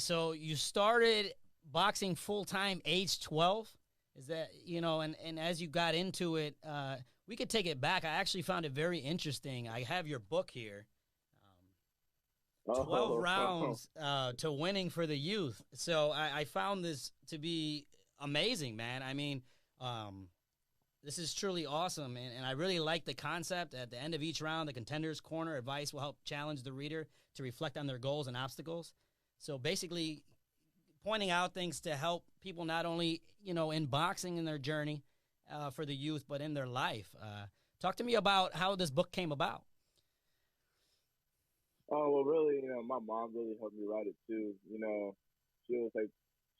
So you started boxing full time age 12. Is that, and as you got into it, we could take it back. I actually found it very interesting. I have your book here. 12 Oh, rounds to winning for the youth. So I found this to be amazing, man. I mean, um, this is truly awesome, and I really like the concept. At the end of each round, the contender's corner advice will help challenge the reader to reflect on their goals and obstacles. So basically, pointing out things to help people not only, in boxing in their journey for the youth, but in their life. Talk to me about how this book came about. oh well, really, my mom really helped me write it too. She was like,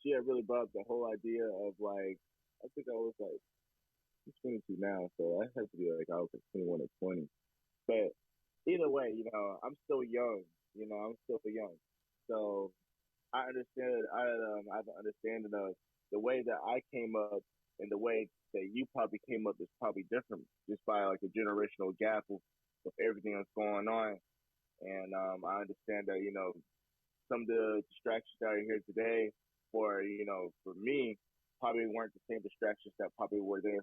she had really brought up the whole idea of like, I think I was like, I'm 22 now, so I have to be like I was like 21 or 20. But either way, I'm still young. I'm still young, so I understand. I have an understanding of the way that I came up and the way that you probably came up is probably different, just by like a generational gap of everything that's going on. And I understand that some of the distractions that are here today for me probably weren't the same distractions that probably were there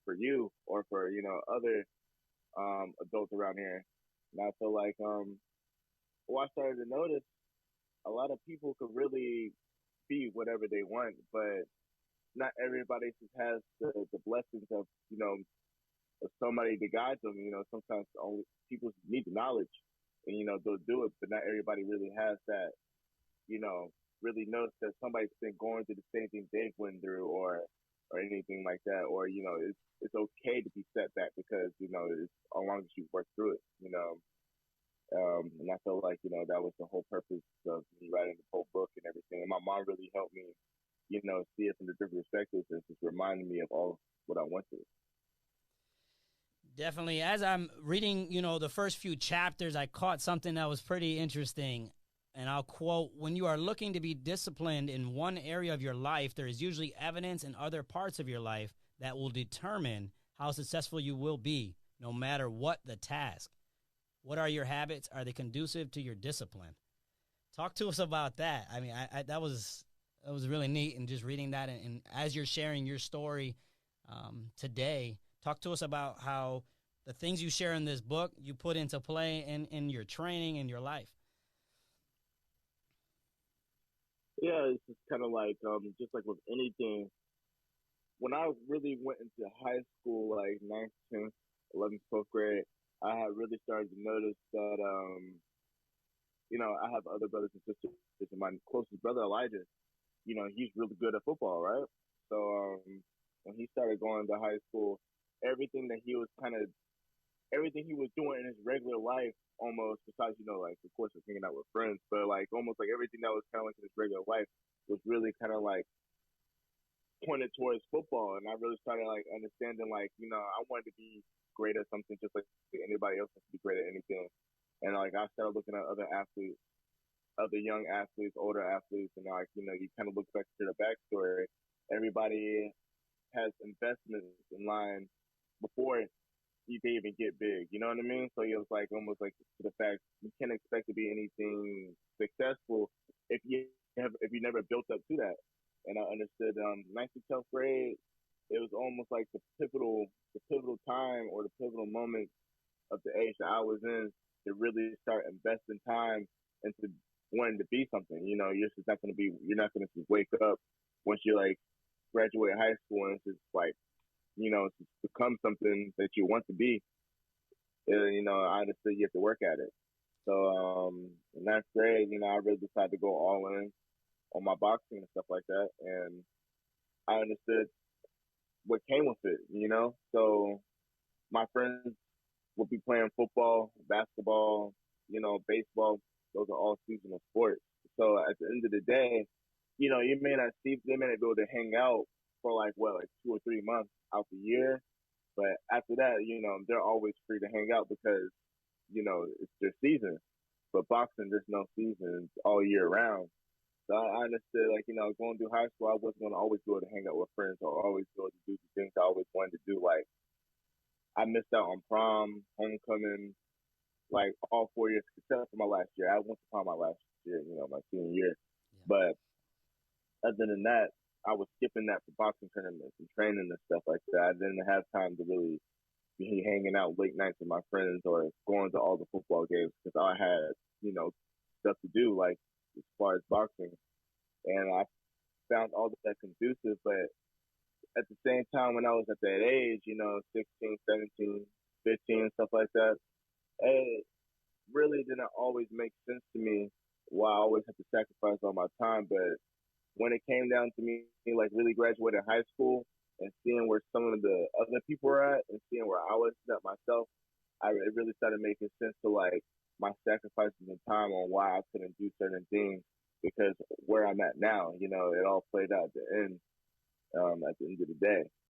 for you or for other adults around here. And I feel like what I started to notice, a lot of people could really be whatever they want, but not everybody just has the blessings of of somebody to guide them. Sometimes only people need the knowledge, and they'll do it, but not everybody really has that. Really knows that somebody's been going through the same thing they've went through, or anything like that, or it's okay to be set back because it's as long as you work through it. And I feel like that was the whole purpose of me writing the whole book and everything. And my mom really helped me, see it from the different perspectives and just reminded me of all what I went through. Definitely. As I'm reading, the first few chapters, I caught something that was pretty interesting. And I'll quote, when you are looking to be disciplined in one area of your life, there is usually evidence in other parts of your life that will determine how successful you will be, no matter what the task. What are your habits? Are they conducive to your discipline? Talk to us about that. I mean, that was really neat. And just reading that, and as you're sharing your story today, talk to us about how the things you share in this book you put into play in your training and your life. Yeah, it's just kind of like just like with anything. When I really went into high school, like ninth, 10th, 11th, 12th grade, I had really started to notice that I have other brothers and sisters. And my closest brother, Elijah, he's really good at football, right? So when he started going to high school, everything that he was kind of everything he was doing in his regular life, almost besides like of course hanging out with friends, but like almost like everything that was kind of like in his regular life was really kind of like pointed towards football. And I really started like understanding like I wanted to be great at something just like anybody else wants to be great at anything. And like I started looking at other athletes, other young athletes, older athletes, and like you kind of look back to the backstory. Everybody has investments in line before you can even get big. You know what I mean? So it was like almost like to the fact you can't expect to be anything successful if you never built up to that. And I understood ninth to 12th grade, it was almost like the pivotal time or the pivotal moment of the age that I was in to really start investing time into wanting to be something. You're not gonna just wake up once you like graduate high school and it's just like to become something that you want to be. I understood you have to work at it. So in ninth grade, I really decided to go all in on my boxing and stuff like that, and I understood what came with it. So my friends would be playing football, basketball, baseball. Those are all seasonal sports. So at the end of the day, they may not be able to hang out for like what, like 2 or 3 months out the year, but after that, they're always free to hang out because it's their season. But boxing, there's no season all year round. So I understood, like, going through high school, I wasn't going to always be able to hang out with friends or always be able to do the things I always wanted to do. Like, I missed out on prom, homecoming, like all 4 years except for my last year. I went to prom my last year, my senior year. But other than that, I was skipping that for boxing tournaments and training and stuff like that. I didn't have time to really be hanging out late nights with my friends or going to all the football games because I had, stuff to do, like as far as boxing. And I found all that conducive. But at the same time, when I was at that age, 16, 17, 15, stuff like that, it really didn't always make sense to me why I always had to sacrifice all my time. But when it came down to me, like really graduating high school and seeing where some of the other people were at and seeing where I was at myself, it really started making sense to like my sacrifices and time on why I couldn't do certain things because where I'm at now, it all played out at the end of the day.